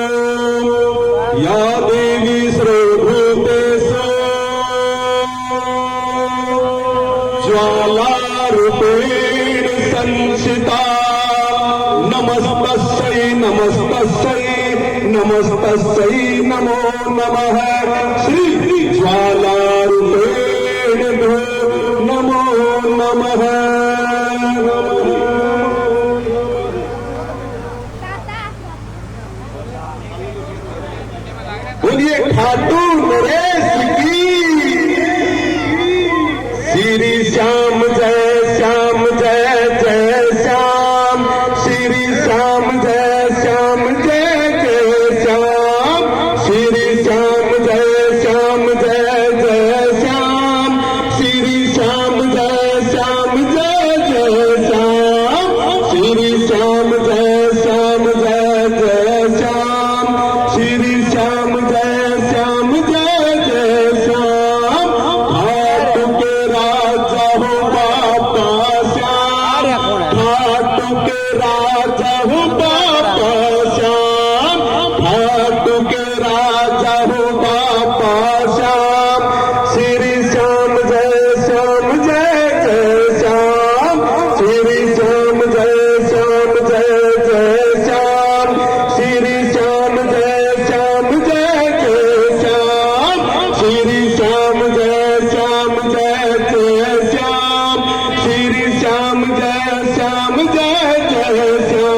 हरिओम या देवी सर्वभूतेषु ज्वालारूपेण संस्थिता नमस्तस्यै नमस्तस्यै नमस्तस्यै नमो नमः श्री ज्वालारूपेण नमो नमः। बोलिए खाटू नरेश की श्री श्याम जय श्याम जय जय श्याम श्री श्याम जय श्याम जय जय श्याम श्री श्याम जय श्याम जय जय श्याम श्री श्याम जय श्याम जय जय श्याम श्री श्याम जय श्याम जय जय श्याम श्री श्याम जय श्याम जय जय श्याम घाट के राजा हो बाबा श्याम घाट के राजा हो बाबा श्याम घाट के राजा हो बाबा श्याम श्री श्याम जय श्याम जय जय श्याम श्री श्याम जय श्याम जय जय श्याम श्री श्याम जय श्याम जय जय श्याम श्री श्याम जय श्याम जय जय श्याम श्री श्याम जय श्याम जय जय श्याम